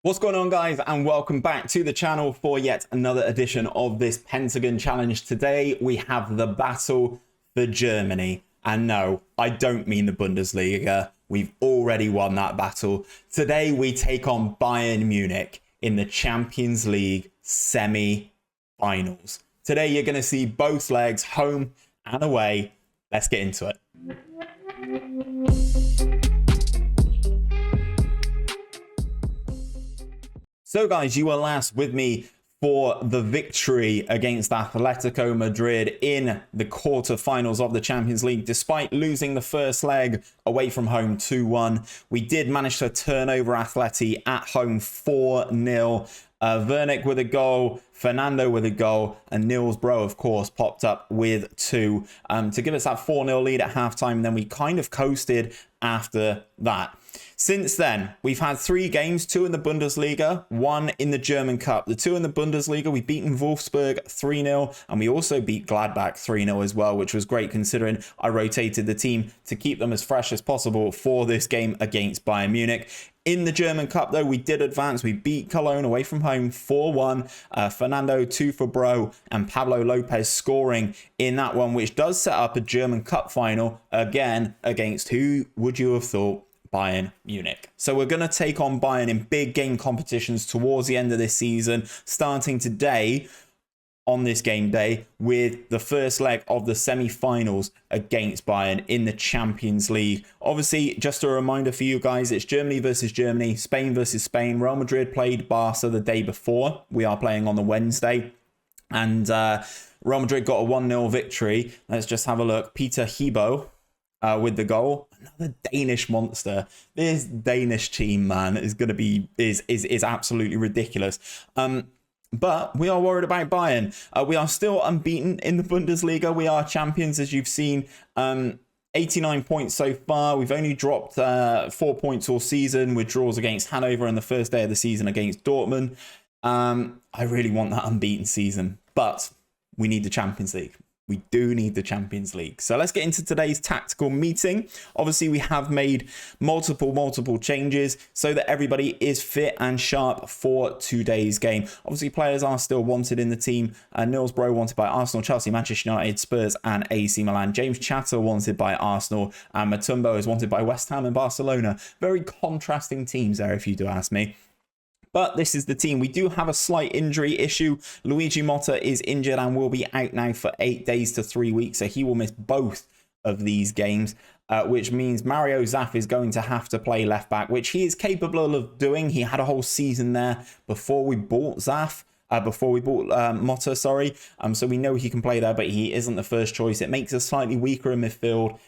What's going on, guys, and welcome back to the channel for yet another edition of this Pentagon challenge. Today we have the battle for Germany, and no, I don't mean the Bundesliga. We've already won that battle. Today we take on Bayern Munich in the Champions League semi-finals. Today you're going to see both legs, home and away. Let's get into it. So guys, you were last with me for the victory against Atletico Madrid in the quarterfinals of the Champions League. Despite losing the first leg away from home 2-1, we did manage to turn over Atleti at home 4-0. Wernick with a goal, Fernando with a goal, and Niels Bro, of course, popped up with 2 to give us that 4-0 lead at halftime. And then we kind of coasted after that. Since then, we've had 3 games, 2 in the Bundesliga, 1 in the German Cup. The 2 in the Bundesliga, we've beaten Wolfsburg 3-0, and we also beat Gladbach 3-0 as well, which was great considering I rotated the team to keep them as fresh as possible for this game against Bayern Munich. In the German Cup, though, we did advance. We beat Cologne away from home 4-1. Fernando 2 for Bro, and Pablo Lopez scoring in that one, which does set up a German Cup final again against, who would you have thought, Bayern Munich. So we're going to take on Bayern in big game competitions towards the end of this season, starting today on this game day with the first leg of the semi-finals against Bayern in the Champions League. Obviously, just a reminder for you guys, it's Germany versus Germany, Spain versus Spain. Real Madrid played Barca the day before. We are playing on the Wednesday, and Real Madrid got a 1-0 victory. Let's just have a look. Peter Hebo with the goal. Another Danish monster. This Danish team, man, is going to be is absolutely ridiculous. But we are worried about Bayern. We are still unbeaten in the Bundesliga. We are champions, as you've seen. 89 points so far. We've only dropped 4 points all season with draws against Hanover on the first day of the season against Dortmund. I really want that unbeaten season, but we need the Champions League. We do need the Champions League. So let's get into today's tactical meeting. Obviously, we have made multiple changes so that everybody is fit and sharp for today's game. Obviously, players are still wanted in the team. Niels Bro wanted by Arsenal, Chelsea, Manchester United, Spurs and AC Milan. James Chatter wanted by Arsenal, and Mutombo is wanted by West Ham and Barcelona. Very contrasting teams there, if you do ask me. But this is the team. We do have a slight injury issue. Luigi Motta is injured and will be out now for 8 days to 3 weeks. So he will miss both of these games, which means Mario Zaf is going to have to play left back, which he is capable of doing. He had a whole season there before we bought Zaf. Before we bought Motta, sorry. So we know he can play there, but he isn't the first choice. It makes us slightly weaker in midfield,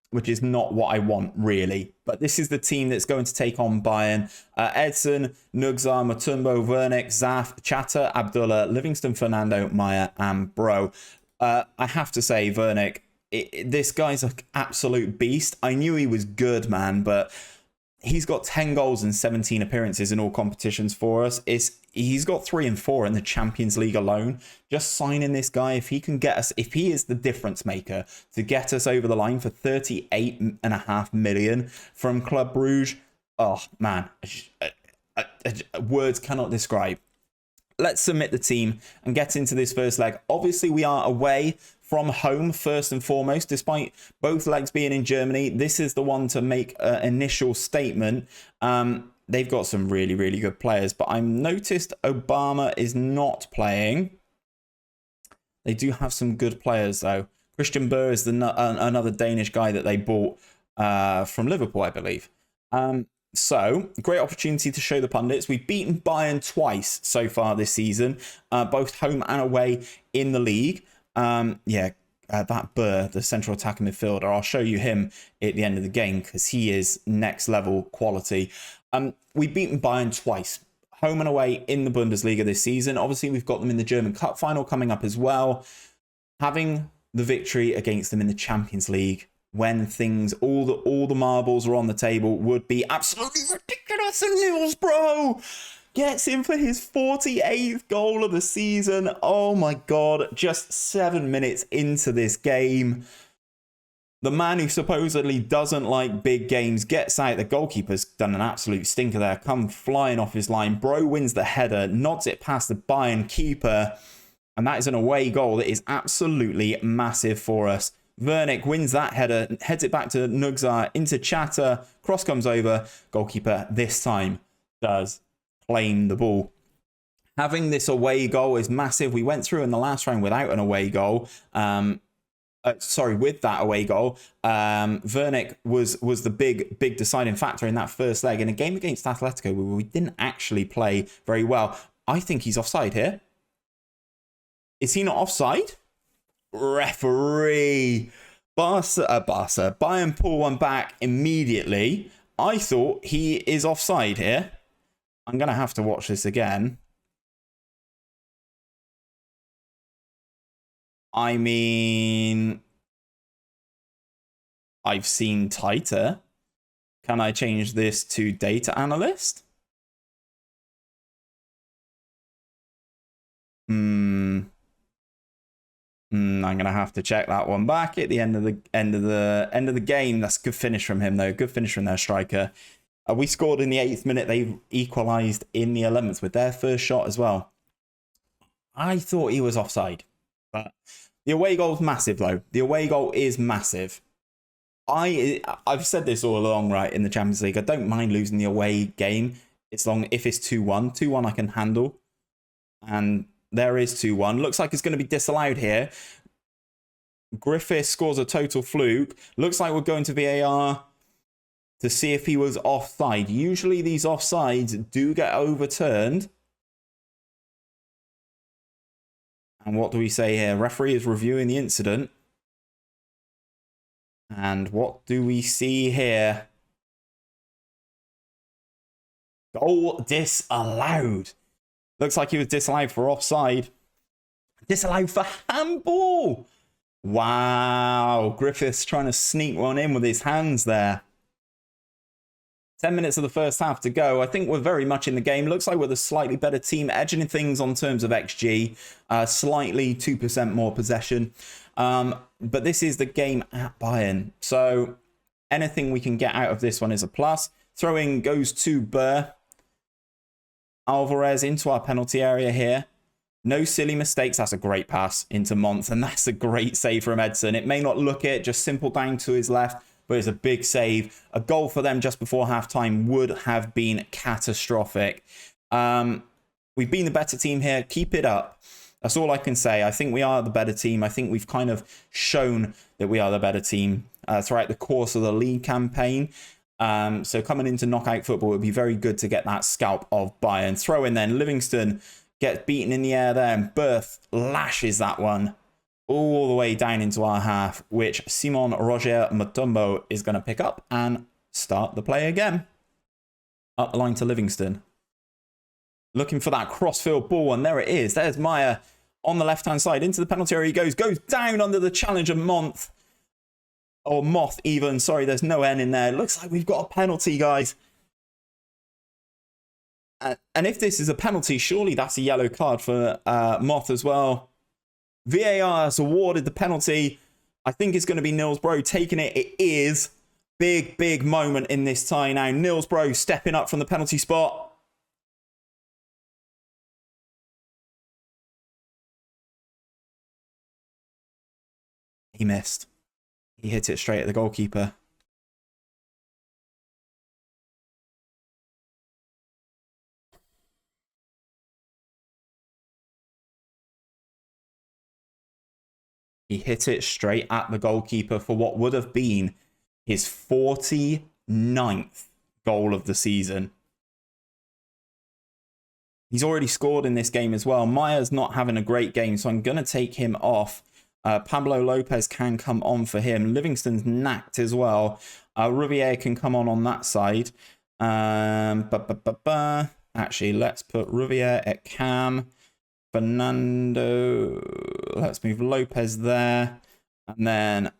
which is not what I want, really. But this is the team that's going to take on Bayern. Edson, Nugzar, Mutombo, Wernick, Zaf, Chatter, Abdullah, Livingston, Fernando, Maya, and Bro. I have to say, Wernick, this guy's an absolute beast. I knew he was good, man, but he's got 10 goals and 17 appearances in all competitions for us. He's got 3 and 4 in the Champions League alone. Just signing this guy, if he can get us, if he is the difference maker to get us over the line for 38.5 million from Club Brugge, oh man, words cannot describe. Let's submit the team and get into this first leg. Obviously, we are away from home first and foremost, despite both legs being in Germany. This is the one to make an initial statement. They've got some really good players, but I noticed Obama is not playing. They do have some good players though. Christian Burr is another Danish guy that they bought from Liverpool, I believe. So, great opportunity to show the pundits. We've beaten Bayern twice so far this season, both home and away in the league. That Burr, the central attacking midfielder, I'll show you him at the end of the game because he is next level quality. We've beaten Bayern twice, home and away in the Bundesliga this season. Obviously, we've got them in the German Cup final coming up as well. Having the victory against them in the Champions League when things, all the marbles are on the table, would be absolutely ridiculous. And Niels Bro gets in for his 48th goal of the season. Oh my God, just 7 minutes into this game. The man who supposedly doesn't like big games gets out. The goalkeeper's done an absolute stinker there. Come flying off his line. Bro wins the header, nods it past the Bayern keeper. And that is an away goal that is absolutely massive for us. Wernick wins that header, heads it back to Nugzar into Chatter. Cross comes over. Goalkeeper this time does claim the ball. Having this away goal is massive. We went through in the last round without an away goal. With that away goal. Wernick was the big deciding factor in that first leg. In a game against Atletico, where we didn't actually play very well. I think he's offside here. Is he not offside? Referee. Bayern pull one back immediately. I thought he is offside here. I'm going to have to watch this again. I mean, I've seen tighter. Can I change this to data analyst? I'm gonna have to check that one back at the end of the game. That's a good finish from him though. Good finish from their striker. We scored in the 8th minute. They equalised in the 11th with their first shot as well. I thought he was offside, but the away goal is massive though. The away goal is massive. I've said this all along, right, in the Champions League. I don't mind losing the away game. It's long if it's 2-1. 2-1 I can handle. And there is 2-1. Looks like it's going to be disallowed here. Griffiths scores a total fluke. Looks like we're going to VAR to see if he was offside. Usually these offsides do get overturned. And what do we say here? Referee is reviewing the incident. And what do we see here? Goal disallowed. Looks like he was disallowed for offside. Disallowed for handball. Wow. Griffiths trying to sneak one in with his hands there. 10 minutes of the first half to go. I think we're very much in the game. Looks like we're the slightly better team, edging things on terms of XG. Slightly 2% more possession. But this is the game at Bayern. So anything we can get out of this one is a plus. Throw-in goes to Burr. Alvarez into our penalty area here. No silly mistakes. That's a great pass into Month. And that's a great save from Edson. It may not look it, just simple down to his left. But it's a big save. A goal for them just before halftime would have been catastrophic. We've been the better team here. Keep it up. That's all I can say. I think we are the better team. I think we've kind of shown that we are the better team throughout the course of the league campaign. So coming into knockout football, it would be very good to get that scalp of Bayern. Throw in then. Livingston gets beaten in the air there. And Berth lashes that one all the way down into our half, which Simon Roger Mutombo is going to pick up and start the play again. Up the line to Livingston. Looking for that crossfield ball, and there it is. There's Meyer on the left-hand side. Into the penalty area he goes. Goes down under the challenge of Month. Or Moth even. Sorry, there's no N in there. Looks like we've got a penalty, guys. And if this is a penalty, surely that's a yellow card for Moth as well. VAR has awarded the penalty. I think it's going to be Nilsbro taking it. It is. Big moment in this tie now. Nilsbro stepping up from the penalty spot. He missed. He hit it straight at the goalkeeper. He hit it straight at the goalkeeper for what would have been his 49th goal of the season. He's already scored in this game as well. Meyer's not having a great game, so I'm going to take him off. Pablo Lopez can come on for him. Livingston's knacked as well. Riviere can come on that side. Actually, let's put Riviere at cam. Fernando. Let's move Lopez there. And then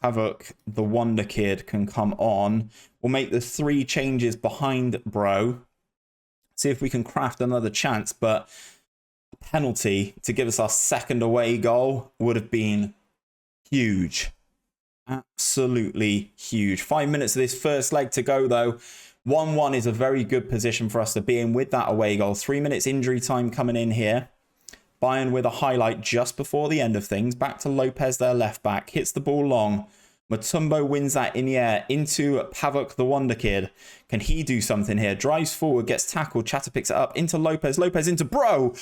Pavuk, the Wonder Kid, can come on. We'll make the 3 changes behind Bro. See if we can craft another chance, but a penalty to give us our second away goal would have been huge. Absolutely huge. 5 minutes of this first leg to go, though. 1-1 is a very good position for us to be in with that away goal. 3 minutes injury time coming in here. Bayern with a highlight just before the end of things. Back to Lopez, their left back. Hits the ball long. Mutombo wins that in the air into Pavok, the Wonder Kid. Can he do something here? Drives forward, gets tackled. Chatter picks it up into Lopez. Lopez into Bro.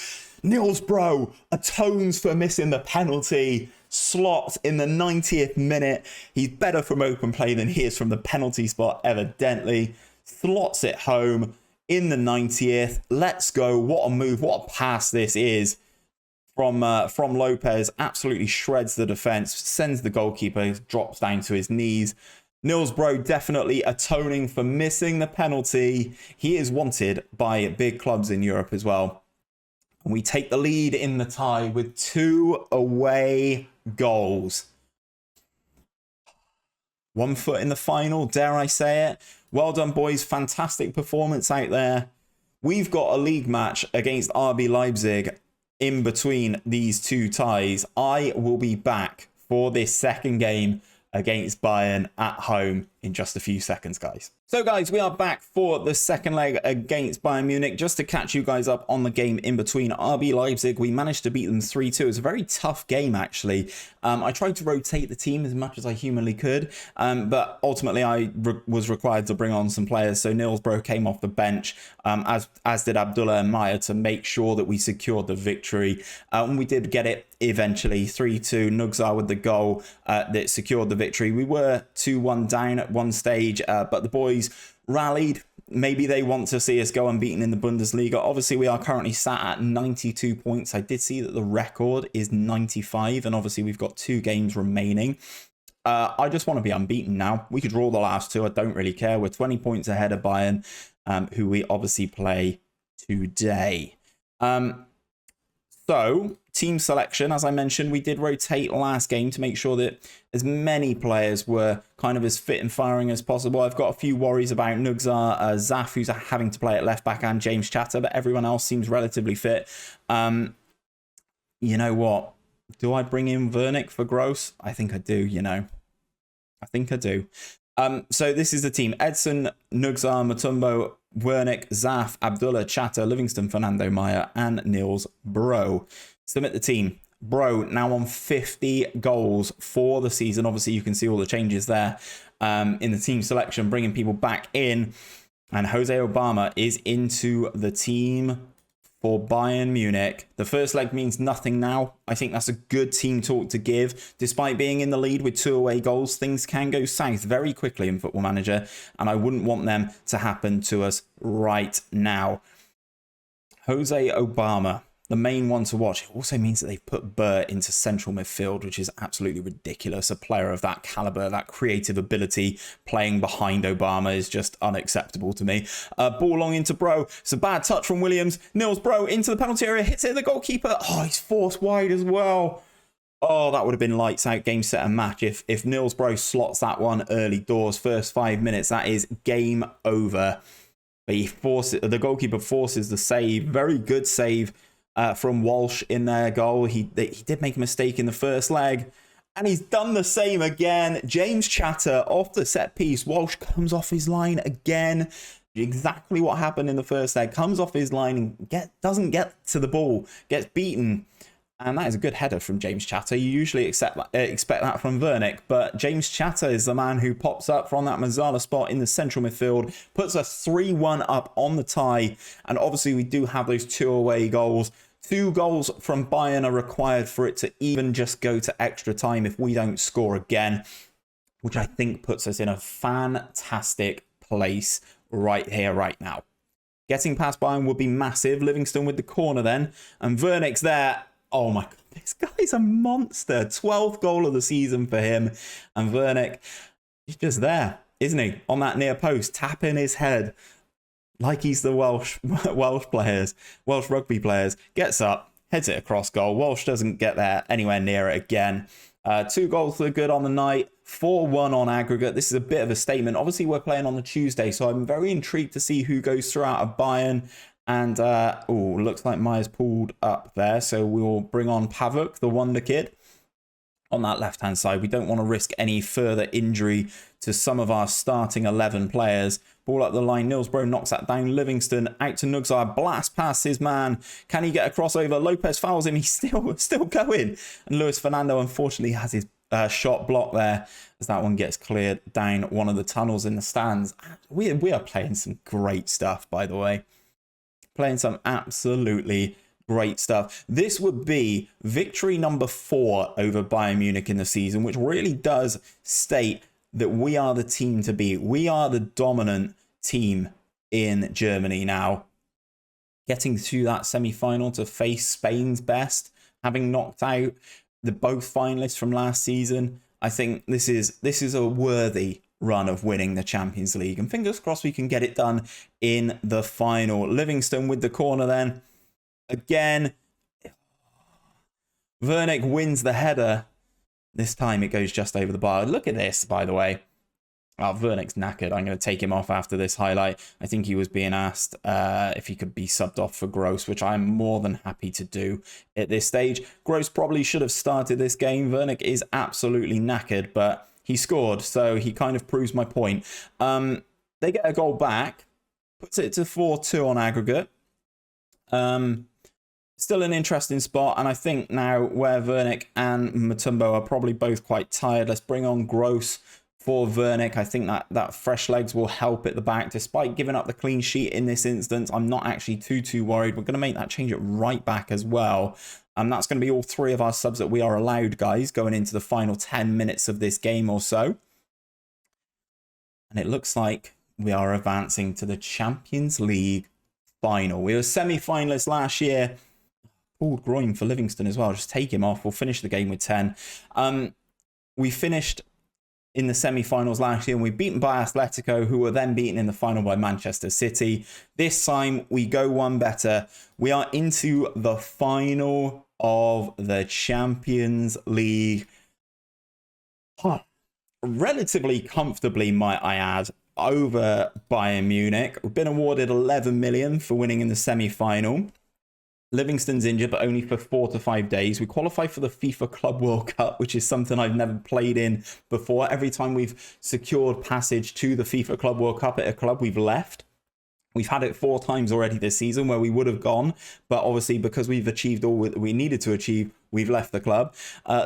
Niels Bro atones for missing the penalty. Slot in the 90th minute. He's better from open play than he is from the penalty spot, evidently. Slots it home in the 90th. Let's go. What a move. What a pass this is. From Lopez, absolutely shreds the defense, sends the goalkeeper, drops down to his knees. Niels Bro definitely atoning for missing the penalty. He is wanted by big clubs in Europe as well. And we take the lead in the tie with 2 away goals. 1 foot in the final, dare I say it. Well done, boys. Fantastic performance out there. We've got a league match against RB Leipzig in between these 2 ties. I will be back for this second game against Bayern at home in just a few seconds, guys. So guys, we are back for the second leg against Bayern Munich. Just to catch you guys up on the game in between RB Leipzig, we managed to beat them 3-2. It was a very tough game, actually. I tried to rotate the team as much as I humanly could, but ultimately I was required to bring on some players. So Niels Bro came off the bench, as did Abdullah and Maya, to make sure that we secured the victory. And we did get it eventually, 3-2. Nugzar with the goal that secured the victory. We were 2-1 down at one stage, but the boys rallied. Maybe they want to see us go unbeaten in the Bundesliga. Obviously, we are currently sat at 92 points. I did see that the record is 95, and obviously we've got 2 games remaining. I just want to be unbeaten now. We could draw the last 2. I don't really care. We're 20 points ahead of Bayern, who we obviously play today. So, team selection, as I mentioned, we did rotate last game to make sure that as many players were kind of as fit and firing as possible. I've got a few worries about Nugzar, Zaf, who's having to play at left back, and James Chatter, but everyone else seems relatively fit. You know what? Do I bring in Wernick for Gross? I think I do, you know. I think I do. So this is the team. Edson, Nugzar, Mutombo, Wernick, Zaf, Abdullah, Chatter, Livingston, Fernando Maya, and Niels Bro. Submit the team. Bro now on 50 goals for the season. Obviously, you can see all the changes there in the team selection, bringing people back in. And Jose Obama is into the team for Bayern Munich. The first leg means nothing now. I think that's a good team talk to give. Despite being in the lead with 2 away goals, things can go south very quickly in Football Manager, and I wouldn't want them to happen to us right now. Jose Obama, the main one to watch. It also means that they've put Burt into central midfield, which is absolutely ridiculous. A player of that caliber, that creative ability, playing behind Obama is just unacceptable to me. Ball long into Bro. It's a bad touch from Williams. Niels Bro into the penalty area, hits it, the goalkeeper. Oh, he's forced wide as well. Oh, that would have been lights out, game, set and match. If Niels Bro slots that one early doors, first 5 minutes, that is game over. But the goalkeeper forces the save. Very good save from Walsh in their goal. He did make a mistake in the first leg, and he's done the same again. James Chatter off the set piece. Walsh comes off his line again. Exactly what happened in the first leg. Comes off his line and doesn't get to the ball. Gets beaten. And that is a good header from James Chatter. You usually expect that from Wernick, but James Chatter is the man who pops up from that Mazzala spot in the central midfield, puts us 3-1 up on the tie, and obviously we do have those 2 away goals. 2 goals from Bayern are required for it to even just go to extra time if we don't score again, which I think puts us in a fantastic place right here, right now. Getting past Bayern would be massive. Livingston with the corner then, and Wernick's there. Oh my God, this guy's a monster. 12th goal of the season for him. And Wernick, he's just there, isn't he? On that near post, tapping his head like he's the Welsh rugby players. Gets up, heads it across goal. Walsh doesn't get there anywhere near it again. 2 goals for good on the night. 4-1 on aggregate. This is a bit of a statement. Obviously, we're playing on the Tuesday, so I'm very intrigued to see who goes through out of Bayern. And, looks like Maya's pulled up there. So we'll bring on Pavok, the Wonder Kid. on that left-hand side. We don't want to risk any further injury to some of our starting 11 players. Ball up the line. Nilsbro knocks that down. Livingston out to Nugsar. Blast past his man. Can he get a crossover? Lopez fouls him. He's still going. And Luis Fernando, unfortunately, has his shot blocked there as that one gets cleared down one of the tunnels in the stands. We are playing some great stuff, by the way. Playing some absolutely great stuff. This would be victory number 4 over Bayern Munich in the season, which really does state that we are the team to beat. We are the dominant team in Germany now. Getting to that semi-final to face Spain's best, having knocked out the both finalists from last season. I think this is a worthy run of winning the Champions League, and fingers crossed we can get it done in the final. Livingston with the corner then. Again, Wernick wins the header. This time it goes just over the bar. Look at this, by the way. Oh, Wernick's knackered. I'm going to take him off after this highlight. I think he was being asked if he could be subbed off for Gross, which I'm more than happy to do at this stage. Gross probably should have started this game. Wernick is absolutely knackered, but he scored, so he kind of proves my point. They get a goal back, puts it to 4-2 on aggregate. Still an interesting spot, and I think now where Wernick and Mutombo are probably both quite tired, let's bring on Gross for Wernick. I think that fresh legs will help at the back. Despite giving up the clean sheet in this instance, I'm not actually too worried. We're going to make that change at right back as well. And that's going to be all 3 of our subs that we are allowed, guys, going into the final 10 minutes of this game or so. And it looks like we are advancing to the Champions League final. We were semi-finalists last year. Pulled groin for Livingston as well. Just take him off. We'll finish the game with 10. We finished in the semi-finals last year, and we've beaten by Atletico, who were then beaten in the final by Manchester City. This time, we go one better. We are into the final of the Champions League. Relatively comfortably, might I add, over Bayern Munich. We've been awarded 11 million for winning in the semi-final. Livingston's injured, but only for 4 to 5 days. We qualify for the FIFA Club World Cup, which is something I've never played in before. Every time we've secured passage to the FIFA Club World Cup at a club, we've left. We've had it 4 times already this season where we would have gone, but obviously because we've achieved all we needed to achieve, we've left the club.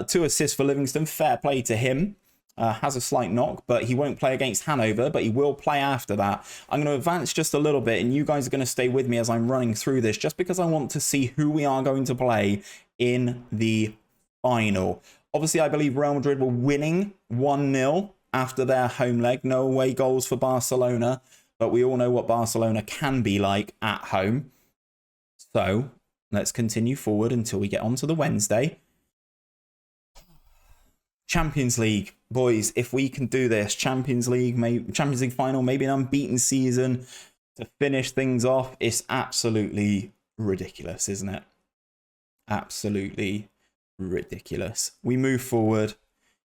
2 assists for Livingston. Fair play to him. Has a slight knock, but he won't play against Hanover, but he will play after that. I'm going to advance just a little bit, and you guys are going to stay with me as I'm running through this, just because I want to see who we are going to play in the final. Obviously, I believe Real Madrid were winning 1-0 after their home leg. No away goals for Barcelona, but we all know what Barcelona can be like at home. So let's continue forward until we get on to the Wednesday. Champions League, boys, if we can do this, Champions League final, maybe an unbeaten season to finish things off. It's absolutely ridiculous, isn't it? Absolutely ridiculous. We move forward.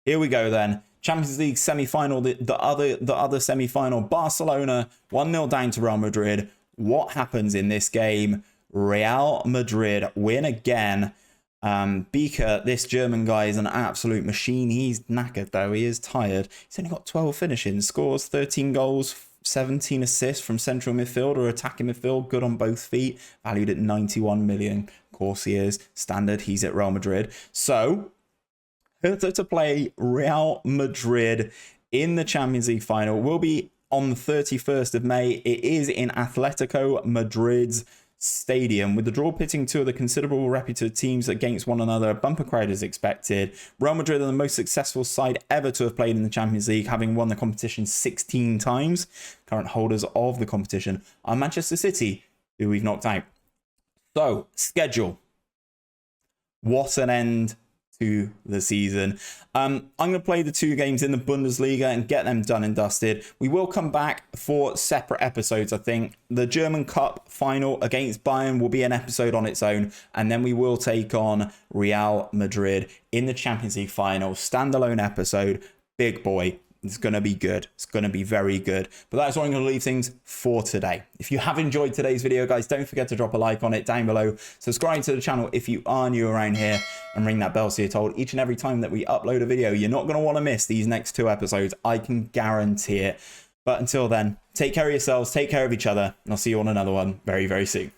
Here we go then. Champions League semi-final, the other semi-final. Barcelona 1-0 down to Real Madrid. What happens in this game? Real Madrid win again. Beaker, this German guy, is an absolute machine. He's knackered though. He is tired. He's only got 12 finishings, scores 13 goals, 17 assists from central midfield or attacking midfield. Good on both feet. Valued at 91 million. Of course he is. Standard. He's at Real Madrid. So, to play Real Madrid in the Champions League final will be on the 31st of May. It is in Atletico Madrid's stadium, with the draw pitting 2 of the considerable reputed teams against one another. A bumper crowd is expected. Real Madrid are the most successful side ever to have played in the Champions League, having won the competition 16 times. Current holders of the competition are Manchester City, who we've knocked out. So, schedule. What an end to the season. I'm going to play the 2 games in the Bundesliga and get them done and dusted. We will come back for separate episodes, I think. The German Cup final against Bayern will be an episode on its own, and then we will take on Real Madrid in the Champions League final. Standalone episode. Big boy. It's going to be good. It's going to be very good. But that's where I'm going to leave things for today. If you have enjoyed today's video, guys, don't forget to drop a like on it down below. Subscribe to the channel if you are new around here, and ring that bell so you're told each and every time that we upload a video. You're not going to want to miss these next 2 episodes. I can guarantee it. But until then, take care of yourselves, take care of each other, and I'll see you on another one very, very soon.